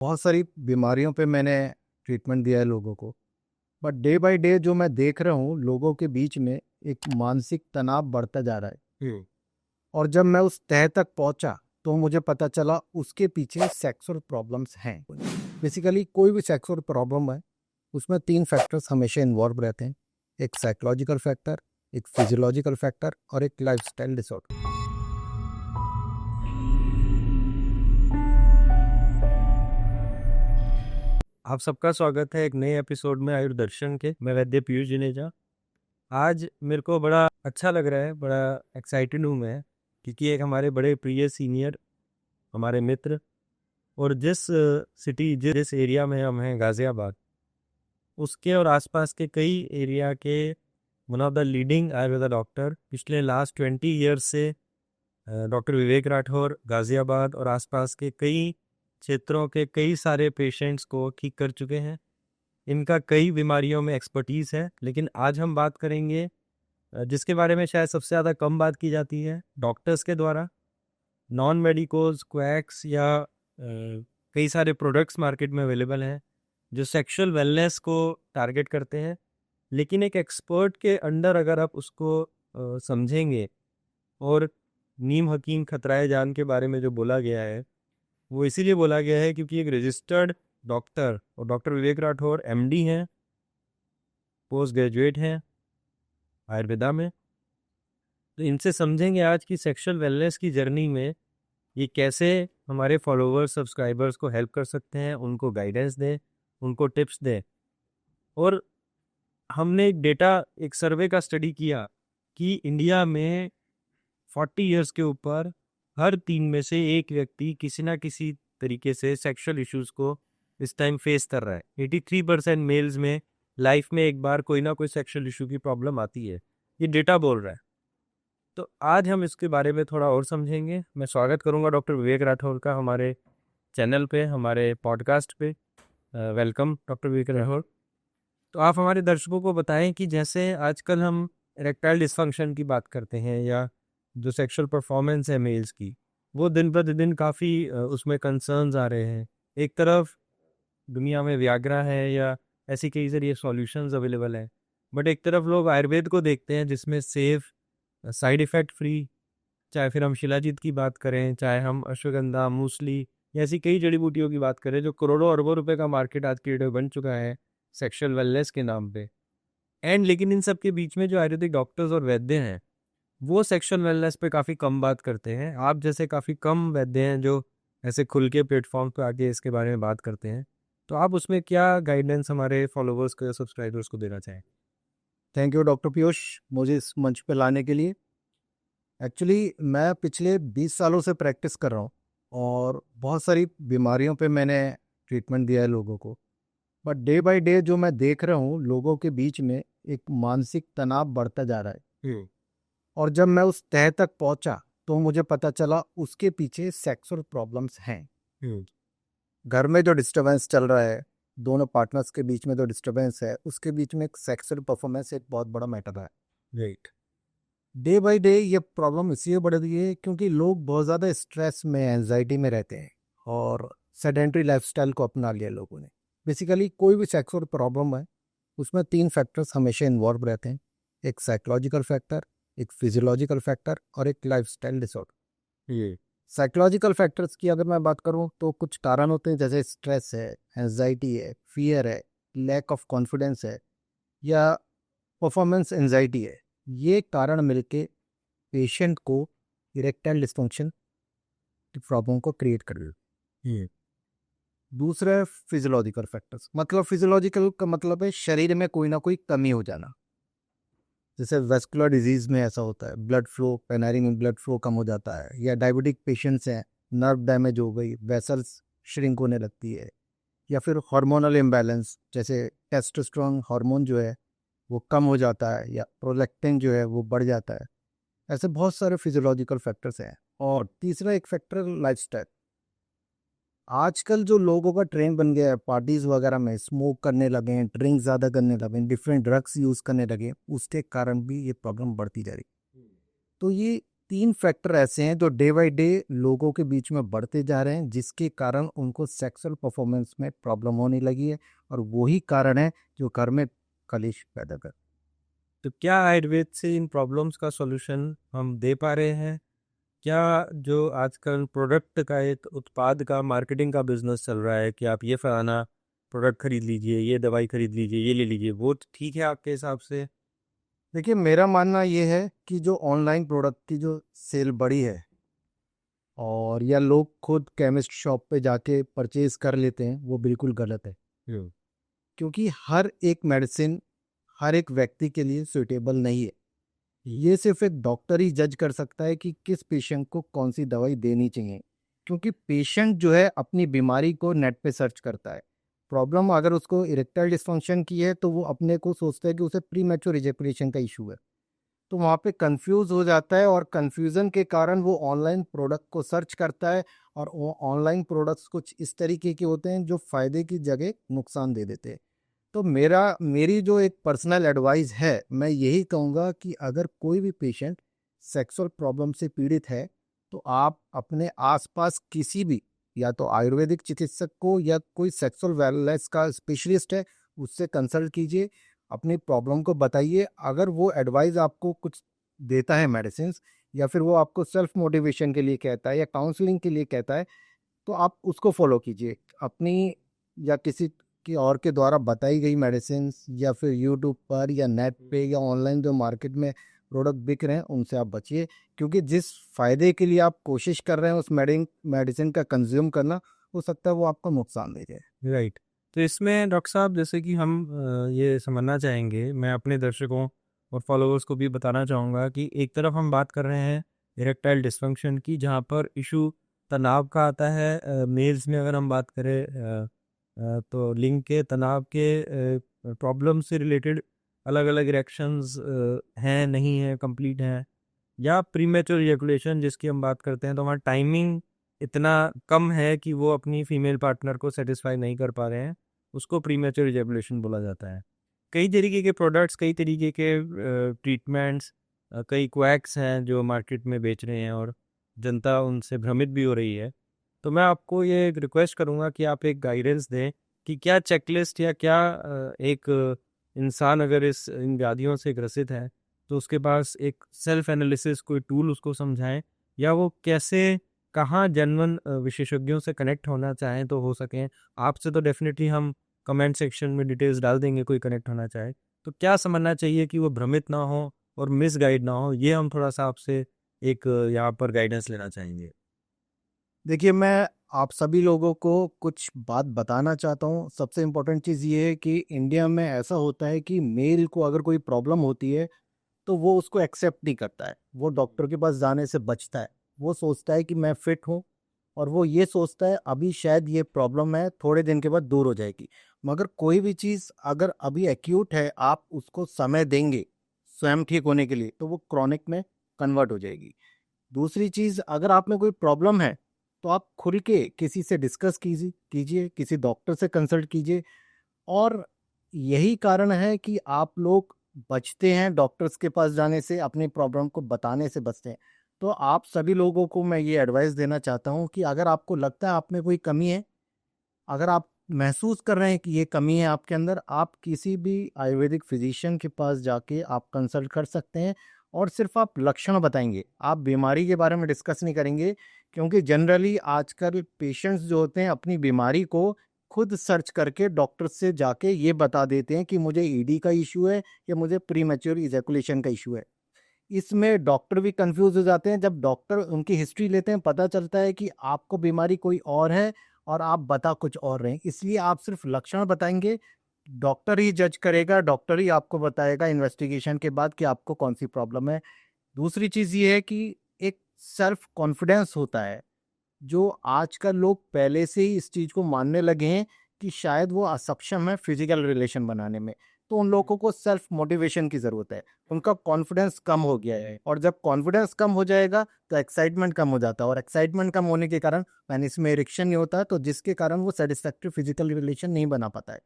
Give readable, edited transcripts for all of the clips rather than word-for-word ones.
बहुत सारी बीमारियों पे मैंने ट्रीटमेंट दिया है लोगों को। बट डे बाय डे जो मैं देख रहा हूँ लोगों के बीच में एक मानसिक तनाव बढ़ता जा रहा है। और जब मैं उस तह तक पहुंचा तो मुझे पता चला उसके पीछे सेक्सुअल प्रॉब्लम्स हैं। बेसिकली कोई भी सेक्सुअल प्रॉब्लम है उसमें 3 फैक्टर्स हमेशा इन्वॉल्व रहते हैं। एक साइकोलॉजिकल फैक्टर, एक फिजियोलॉजिकल फैक्टर और एक लाइफस्टाइल डिसऑर्डर। आप सबका स्वागत है एक नए एपिसोड में आयुर्दर्शन के। मैं वैद्य पीयूष जुनेजा। आज मेरे को बड़ा अच्छा लग रहा है, बड़ा एक्साइटेड हूँ मैं, क्योंकि एक हमारे बड़े प्रिय सीनियर, हमारे मित्र, और जिस सिटी जिस एरिया में हम हैं गाज़ियाबाद, उसके और आसपास के कई एरिया के one of the leading Ayurveda doctor पिछले लास्ट 20 ईयर्स से डॉक्टर विवेक राठौर गाज़ियाबाद और आसपास के कई क्षेत्रों के कई सारे पेशेंट्स को ठीक कर चुके हैं। इनका कई बीमारियों में एक्सपर्टीज़ है, लेकिन आज हम बात करेंगे जिसके बारे में शायद सबसे ज़्यादा कम बात की जाती है डॉक्टर्स के द्वारा। नॉन मेडिकोज क्वैक्स या कई सारे प्रोडक्ट्स मार्केट में अवेलेबल हैं जो सेक्सुअल वेलनेस को टारगेट करते हैं, लेकिन एक एक्सपर्ट के अंडर अगर आप उसको समझेंगे, और नीम हकीम खतराए जान के बारे में जो बोला गया है वो इसीलिए बोला गया है क्योंकि एक रजिस्टर्ड डॉक्टर, और डॉक्टर विवेक राठौर एमडी हैं, पोस्ट ग्रेजुएट हैं आयुर्वेदा में। तो इनसे समझेंगे आज की सेक्सुअल वेलनेस की जर्नी में ये कैसे हमारे फॉलोअर्स सब्सक्राइबर्स को हेल्प कर सकते हैं, उनको गाइडेंस दें, उनको टिप्स दें। और हमने एक डेटा, एक सर्वे का स्टडी किया कि इंडिया में 40 इयर्स के ऊपर हर 3 में से एक व्यक्ति किसी ना किसी तरीके से सेक्सुअल इश्यूज को इस टाइम फेस कर रहा है। 83% मेल्स में लाइफ में एक बार कोई ना कोई सेक्सुअल इशू की प्रॉब्लम आती है, ये डेटा बोल रहा है। तो आज हम इसके बारे में थोड़ा और समझेंगे। मैं स्वागत करूंगा डॉक्टर विवेक राठौर का हमारे चैनल पे, हमारे पॉडकास्ट पे। वेलकम डॉक्टर विवेक राठौर। तो आप हमारे दर्शकों को बताएं कि जैसे आजकल हम इरेक्टाइल डिसफंक्शन की बात करते हैं या जो सेक्सुअल परफॉर्मेंस है मेल्स की, वो दिन प्रतिदिन काफ़ी उसमें कंसर्न्स आ रहे हैं। एक तरफ दुनिया में व्याग्रा है या ऐसी कई सारी सॉल्यूशंस अवेलेबल हैं, बट एक तरफ लोग आयुर्वेद को देखते हैं जिसमें सेफ, साइड इफ़ेक्ट फ्री, चाहे फिर हम शिलाजीत की बात करें, चाहे हम अश्वगंधा, मूसली या ऐसी कई जड़ी बूटियों की बात करें, जो करोड़ों अरबों रुपए का मार्केट आज की डेट में बन चुका है सेक्सुअल वेलनेस के नाम पे। लेकिन इन सब के बीच में जो आयुर्वेदिक डॉक्टर्स और वैद्य हैं वो सेक्सुअल वेलनेस पे काफ़ी कम बात करते हैं। आप जैसे काफ़ी कम वैद्य हैं जो ऐसे खुल के प्लेटफॉर्म पे आके इसके बारे में बात करते हैं। तो आप उसमें क्या गाइडेंस हमारे फॉलोवर्स को या सब्सक्राइबर्स को देना चाहें? थैंक यू डॉक्टर पीयूष, मुझे इस मंच पे लाने के लिए। एक्चुअली मैं पिछले 20 सालों से प्रैक्टिस कर रहा हूँ और बहुत सारी बीमारियों पे मैंने ट्रीटमेंट दिया है लोगों को। बट डे बाय डे जो मैं देख रहा हूँ लोगों के बीच में एक मानसिक तनाव बढ़ता जा रहा है। और जब मैं उस तह तक पहुंचा तो मुझे पता चला उसके पीछे सेक्सुअल प्रॉब्लम्स हैं। घर में जो डिस्टरबेंस चल रहा है, दोनों पार्टनर्स के बीच में जो डिस्टरबेंस है, उसके बीच में एक सेक्सुअल परफॉर्मेंस एक बहुत बड़ा मैटर है। राइट। डे बाय डे ये प्रॉब्लम इसलिए बढ़ रही है क्योंकि लोग बहुत ज़्यादा स्ट्रेस में, एंजाइटी में रहते हैं और सेडेंट्री लाइफस्टाइल को अपना लिया लोगों ने। बेसिकली कोई भी सेक्सुअल प्रॉब्लम है उसमें 3 फैक्टर्स हमेशा इन्वॉल्व रहते हैं। एक साइकोलॉजिकल फैक्टर, एक फिजियोलॉजिकल फैक्टर और एक लाइफस्टाइल डिसऑर्डर। ये साइकोलॉजिकल फैक्टर्स की अगर मैं बात करूं तो कुछ कारण होते हैं, जैसे स्ट्रेस है, एंजाइटी है, फियर है, लैक ऑफ कॉन्फिडेंस है या परफॉर्मेंस एंजाइटी है। ये कारण मिलके पेशेंट को इरेक्टाइल डिस्फंक्शन की प्रॉब्लम को क्रिएट कर रही है। दूसरा है फिजियोलॉजिकल फैक्टर्स। मतलब फिजियोलॉजिकल का मतलब है शरीर में कोई ना कोई कमी हो जाना। जैसे वेस्कुलर डिजीज में ऐसा होता है, ब्लड फ्लो, पेनारी में ब्लड फ्लो कम हो जाता है, या डायबिटिक पेशेंट्स हैं, नर्व डैमेज हो गई, वेसल्स श्रिंक होने लगती है, या फिर हार्मोनल इम्बैलेंस, जैसे टेस्टोस्टेरोन हार्मोन जो है वो कम हो जाता है या प्रोलैक्टिन जो है वो बढ़ जाता है। ऐसे बहुत सारे फिजियोलॉजिकल फैक्टर्स हैं। और तीसरा एक फैक्टर लाइफस्टाइल। आजकल जो लोगों का ट्रेंड बन गया है, पार्टीज वगैरह में स्मोक करने लगे हैं, ड्रिंक ज़्यादा करने लगे हैं, डिफरेंट ड्रग्स यूज़ करने लगे हैं, उसके कारण भी ये प्रॉब्लम बढ़ती जा रही है। तो ये 3 फैक्टर ऐसे हैं जो डे बाय डे लोगों के बीच में बढ़ते जा रहे हैं, जिसके कारण उनको सेक्सुअल परफॉर्मेंस में प्रॉब्लम होने लगी है, और वही कारण है जो घर में कलेश पैदा कर। तो क्या आयुर्वेद से इन प्रॉब्लम्स का सॉल्यूशन हम दे पा रहे हैं? क्या जो आजकल प्रोडक्ट का एक उत्पाद का मार्केटिंग का बिजनेस चल रहा है कि आप ये फलाना प्रोडक्ट खरीद लीजिए, ये दवाई खरीद लीजिए, ये ले लीजिए, वो ठीक है आपके हिसाब से? देखिए, मेरा मानना ये है कि जो ऑनलाइन प्रोडक्ट की जो सेल बढ़ी है, और या लोग खुद केमिस्ट शॉप पे जाके परचेज कर लेते हैं, वो बिल्कुल गलत है। हम्म। क्योंकि हर एक मेडिसिन हर एक व्यक्ति के लिए सुइटेबल नहीं है। ये सिर्फ एक डॉक्टर ही जज कर सकता है कि किस पेशेंट को कौन सी दवाई देनी चाहिए, क्योंकि पेशेंट जो है अपनी बीमारी को नेट पे सर्च करता है। प्रॉब्लम अगर उसको इरेक्टाइल डिस्फंक्शन की है, तो वो अपने को सोचता है कि उसे प्री मैच्योर इजेकुलेशन का इशू है, तो वहाँ पे कंफ्यूज हो जाता है, और कंफ्यूजन के कारण वो ऑनलाइन प्रोडक्ट को सर्च करता है, और वो ऑनलाइन प्रोडक्ट्स कुछ इस तरीके के होते हैं जो फायदे की जगह नुकसान दे देते हैं। तो मेरी जो एक पर्सनल एडवाइस है, मैं यही कहूँगा कि अगर कोई भी पेशेंट सेक्सुअल प्रॉब्लम से पीड़ित है, तो आप अपने आसपास किसी भी, या तो आयुर्वेदिक चिकित्सक को या कोई सेक्सुअल वेलनेस का स्पेशलिस्ट है, उससे कंसल्ट कीजिए, अपनी प्रॉब्लम को बताइए। अगर वो एडवाइस आपको कुछ देता है मेडिसिन, या फिर वो आपको सेल्फ मोटिवेशन के लिए कहता है या काउंसलिंग के लिए कहता है, तो आप उसको फॉलो कीजिए। अपनी या किसी की और के द्वारा बताई गई मेडिसिन, या फिर यूट्यूब पर या नेट पे या ऑनलाइन जो मार्केट में प्रोडक्ट बिक रहे हैं, उनसे आप बचिए, क्योंकि जिस फायदे के लिए आप कोशिश कर रहे हैं उस मेडिसिन का कंज्यूम करना, हो सकता है वो आपको नुकसान दे जाए। राइट। तो इसमें डॉक्टर साहब, जैसे कि हम ये समझना चाहेंगे, मैं अपने दर्शकों और फॉलोअर्स को भी बताना चाहूँगा कि एक तरफ हम बात कर रहे हैं इरेक्टाइल डिस्फंक्शन की, जहाँ पर इशू तनाव का आता है। मेल्स में अगर हम बात करें तो लिंग के तनाव के प्रॉब्लम से रिलेटेड अलग अलग इरेक्शंस हैं, नहीं हैं, कंप्लीट हैं, या प्रीमेच्योर इजैकुलेशन जिसकी हम बात करते हैं, तो हमारा टाइमिंग इतना कम है कि वो अपनी फीमेल पार्टनर को सेटिस्फाई नहीं कर पा रहे हैं, उसको प्रीमेच्योर इजैकुलेशन बोला जाता है। कई तरीके के प्रोडक्ट्स, कई तरीके के ट्रीटमेंट्स, कई क्वैक्स हैं जो मार्केट में बेच रहे हैं, और जनता उनसे भ्रमित भी हो रही है। तो मैं आपको ये एक रिक्वेस्ट करूँगा कि आप एक गाइडेंस दें कि क्या चेकलिस्ट या क्या एक इंसान अगर इन व्याधियों से ग्रसित है, तो उसके पास एक सेल्फ एनालिसिस कोई टूल उसको समझाएं, या वो कैसे, कहाँ जेन्युइन विशेषज्ञों से कनेक्ट होना चाहें तो हो सकें। आपसे तो डेफिनेटली हम कमेंट सेक्शन में डिटेल्स डाल देंगे, कोई कनेक्ट होना चाहे तो क्या समझना चाहिए कि वो भ्रमित ना हो और मिसगाइड ना हो, ये हम थोड़ा सा आपसे एक यहाँ पर गाइडेंस लेना चाहेंगे। देखिए, मैं आप सभी लोगों को कुछ बात बताना चाहता हूँ। सबसे इम्पोर्टेंट चीज़ ये है कि इंडिया में ऐसा होता है कि मेल को अगर कोई प्रॉब्लम होती है, तो वो उसको एक्सेप्ट नहीं करता है, वो डॉक्टर के पास जाने से बचता है। वो सोचता है कि मैं फिट हूँ, और वो ये सोचता है अभी शायद ये प्रॉब्लम है, थोड़े दिन के बाद दूर हो जाएगी। मगर कोई भी चीज़ अगर अभी एक्यूट है, आप उसको समय देंगे स्वयं ठीक होने के लिए, तो वो क्रॉनिक में कन्वर्ट हो जाएगी। दूसरी चीज़, अगर आप में कोई प्रॉब्लम है, तो आप खुल के किसी से डिस्कस कीजिए कीजिए किसी डॉक्टर से कंसल्ट कीजिए। और यही कारण है कि आप लोग बचते हैं डॉक्टर्स के पास जाने से, अपनी प्रॉब्लम को बताने से बचते हैं। तो आप सभी लोगों को मैं ये एडवाइस देना चाहता हूँ कि अगर आपको लगता है आप में कोई कमी है, अगर आप महसूस कर रहे हैं कि ये कमी है आपके अंदर, आप किसी भी आयुर्वेदिक फिजिशियन के पास जाके आप कंसल्ट कर सकते हैं। और सिर्फ आप लक्षण बताएंगे, आप बीमारी के बारे में डिस्कस नहीं करेंगे, क्योंकि जनरली आजकल पेशेंट्स जो होते हैं अपनी बीमारी को खुद सर्च करके डॉक्टर से जाके ये बता देते हैं कि मुझे ईडी का इशू है, या मुझे प्री मैच्योर इजैकुलेशन का इशू है। इसमें डॉक्टर भी कंफ्यूज हो जाते हैं। जब डॉक्टर उनकी हिस्ट्री लेते हैं, पता चलता है कि आपको बीमारी कोई और है, और आप बता कुछ और रहे हैं। इसलिए आप सिर्फ लक्षण बताएंगे, डॉक्टर ही जज करेगा, डॉक्टर ही आपको बताएगा इन्वेस्टिगेशन के बाद कि आपको कौन सी प्रॉब्लम है। दूसरी चीज़ ये है कि एक सेल्फ कॉन्फिडेंस होता है, जो आजकल लोग पहले से ही इस चीज़ को मानने लगे हैं कि शायद वो असक्षम है फिजिकल रिलेशन बनाने में। तो उन लोगों को सेल्फ मोटिवेशन की ज़रूरत है। उनका कॉन्फिडेंस कम हो गया है, और जब कॉन्फिडेंस कम हो जाएगा तो एक्साइटमेंट कम हो जाता है, और एक्साइटमेंट कम होने के कारण पेनिस में इरेक्शन नहीं होता है, तो जिसके कारण वो सेटिस्फैक्टरी फिजिकल रिलेशन नहीं बना पाता है।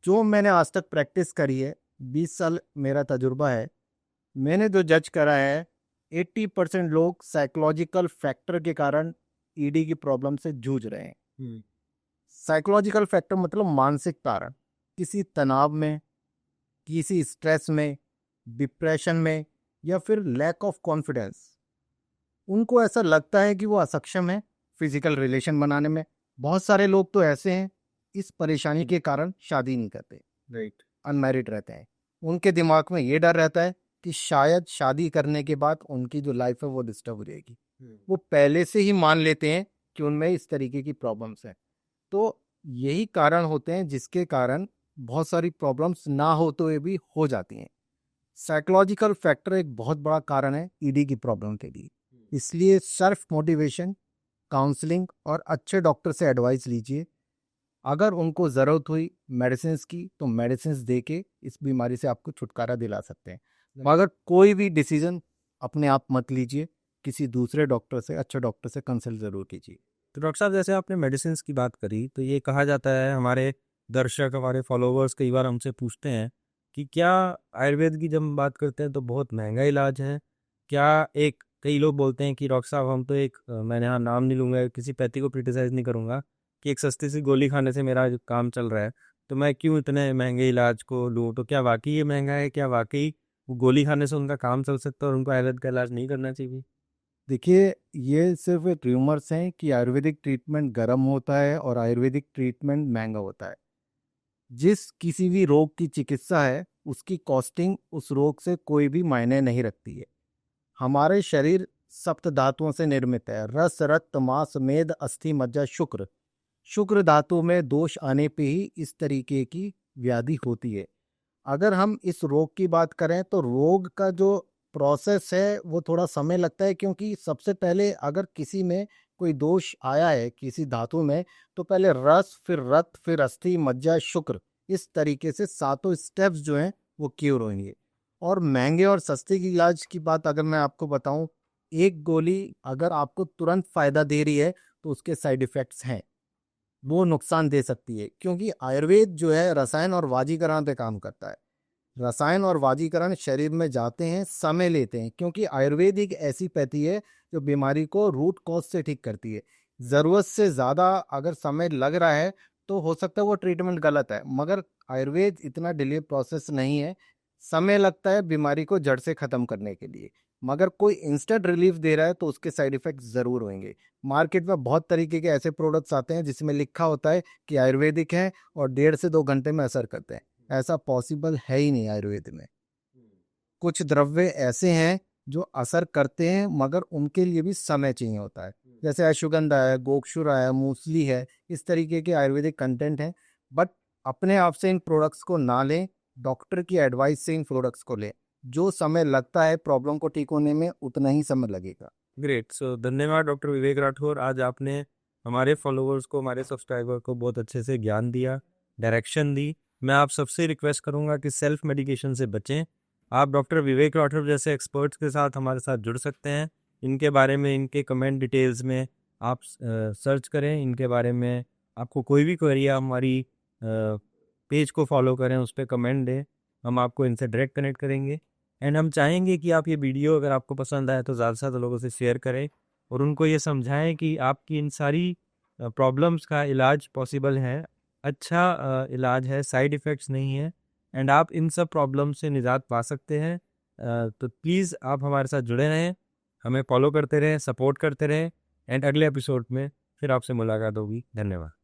जो मैंने आज तक प्रैक्टिस करी है, 20 साल मेरा तजुर्बा है, मैंने जो जज करा है, 80% लोग साइकोलॉजिकल फैक्टर के कारण ईडी की प्रॉब्लम से जूझ रहे हैं। साइकोलॉजिकल फैक्टर मतलब मानसिक कारण, किसी तनाव में, किसी स्ट्रेस में, डिप्रेशन में, या फिर लैक ऑफ कॉन्फिडेंस। उनको ऐसा लगता है कि वो असक्षम है फिजिकल रिलेशन बनाने में। बहुत सारे लोग तो ऐसे हैं, इस परेशानी के कारण शादी नहीं करते, राइट। अनमैरिड रहते हैं। उनके दिमाग में ये डर रहता है कि शायद शादी करने के बाद उनकी जो लाइफ है वो डिस्टर्ब हो जाएगी। वो पहले से ही मान लेते हैं कि उनमें इस तरीके की प्रॉब्लम्स हैं। तो यही कारण होते हैं जिसके कारण बहुत सारी प्रॉब्लम्स ना होते हुए भी हो जाती हैं। साइकोलॉजिकल फैक्टर एक बहुत बड़ा कारण है ईडी की प्रॉब्लम के लिए। इसलिए सेल्फ मोटिवेशन, काउंसलिंग और अच्छे डॉक्टर से एडवाइस लीजिए। अगर उनको ज़रूरत हुई मेडिसिन की तो मेडिसिन दे के इस बीमारी से आपको छुटकारा दिला सकते हैं। मगर कोई भी डिसीजन अपने आप मत लीजिए, किसी दूसरे डॉक्टर से, अच्छे डॉक्टर से कंसल्ट ज़रूर कीजिए। तो डॉक्टर साहब, जैसे आपने मेडिसिन की बात करी, तो ये कहा जाता है, हमारे दर्शक, हमारे फॉलोवर्स कई बार हमसे पूछते हैं कि क्या आयुर्वेद की जब हम बात करते हैं तो बहुत महंगा इलाज है क्या? कई लोग बोलते हैं कि डॉक्टर साहब हम तो मैंने यहाँ नाम नहीं लूँगा, किसी पैथी को क्रिटिसाइज़ नहीं करूँगा, कि एक सस्ती सी गोली खाने से मेरा जो काम चल रहा है, तो मैं क्यों इतने महंगे इलाज को लूँ? तो क्या वाकई ये महंगा है? क्या वाकई वो गोली खाने से उनका काम चल सकता है और उनको आयुर्वेद का इलाज नहीं करना चाहिए? देखिए, ये सिर्फ एक रूमर्स हैं कि आयुर्वेदिक ट्रीटमेंट गर्म होता है और आयुर्वेदिक ट्रीटमेंट महंगा होता है। जिस किसी भी रोग की चिकित्सा है, उसकी कॉस्टिंग उस रोग से कोई भी मायने नहीं रखती है। हमारे शरीर सप्त धातुओं से निर्मित है: रस, रक्त, मांस, मेद, अस्थि, मज्जा, शुक्र। शुक्र धातु में दोष आने पे ही इस तरीके की व्याधि होती है। अगर हम इस रोग की बात करें तो रोग का जो प्रोसेस है वो थोड़ा समय लगता है, क्योंकि सबसे पहले अगर किसी में कोई दोष आया है किसी धातु में, तो पहले रस, फिर रक्त, फिर अस्थि, मज्जा, शुक्र, इस तरीके से सातों स्टेप्स जो हैं वो क्योर होंगे। और महंगे और सस्ते की इलाज की बात अगर मैं आपको बताऊं, एक गोली अगर आपको तुरंत फायदा दे रही है तो उसके साइड इफेक्ट्स हैं, वो नुकसान दे सकती है। क्योंकि आयुर्वेद जो है रसायन और वाजीकरण पे काम करता है। रसायन और वाजीकरण शरीर में जाते हैं, समय लेते हैं, क्योंकि आयुर्वेद एक ऐसी पैथी है जो बीमारी को रूट कॉज से ठीक करती है। ज़रूरत से ज़्यादा अगर समय लग रहा है तो हो सकता है वो ट्रीटमेंट गलत है, मगर आयुर्वेद इतना डिले प्रोसेस नहीं है। समय लगता है बीमारी को जड़ से ख़त्म करने के लिए, मगर कोई इंस्टेंट रिलीफ दे रहा है तो उसके साइड इफ़ेक्ट ज़रूर होंगे। मार्केट में बहुत तरीके के ऐसे प्रोडक्ट्स आते हैं जिसमें लिखा होता है कि आयुर्वेदिक है और 1.5 से 2 घंटे में असर करते हैं। ऐसा पॉसिबल है ही नहीं आयुर्वेद में। कुछ द्रव्य ऐसे हैं जो असर करते हैं, मगर उनके लिए भी समय चाहिए होता है। जैसे अश्वगंधा है, गोक्षुरा है, मूसली है, इस तरीके के आयुर्वेदिक कंटेंट हैं। बट अपने आप से इन प्रोडक्ट्स को ना लें, डॉक्टर की एडवाइस से इन प्रोडक्ट्स को लें। जो समय लगता है प्रॉब्लम को ठीक होने में, उतना ही समय लगेगा। ग्रेट। सो धन्यवाद डॉक्टर विवेक राठौर। आज आपने हमारे फॉलोवर्स को, हमारे सब्सक्राइबर को बहुत अच्छे से ज्ञान दिया, डायरेक्शन दी। मैं आप सबसे रिक्वेस्ट करूंगा कि सेल्फ मेडिकेशन से बचें। आप डॉक्टर विवेक राठौर जैसे एक्सपर्ट्स के साथ हमारे साथ जुड़ सकते हैं। इनके बारे में, इनके कमेंट डिटेल्स में आप सर्च करें। इनके बारे में आपको कोई भी क्वेरी है, हमारी पेज को फॉलो करें, उस पर कमेंट दें, हम आपको इनसे डायरेक्ट कनेक्ट करेंगे। एंड हम चाहेंगे कि आप ये वीडियो, अगर आपको पसंद आए तो ज़्यादा से ज़्यादा लोगों से शेयर करें और उनको ये समझाएं कि आपकी इन सारी प्रॉब्लम्स का इलाज पॉसिबल है, अच्छा इलाज है, साइड इफ़ेक्ट्स नहीं है, एंड आप इन सब प्रॉब्लम से निजात पा सकते हैं। तो प्लीज़ आप हमारे साथ जुड़े रहें, हमें फॉलो करते रहें, सपोर्ट करते रहें, एंड अगले एपिसोड में फिर आपसे मुलाकात होगी। धन्यवाद।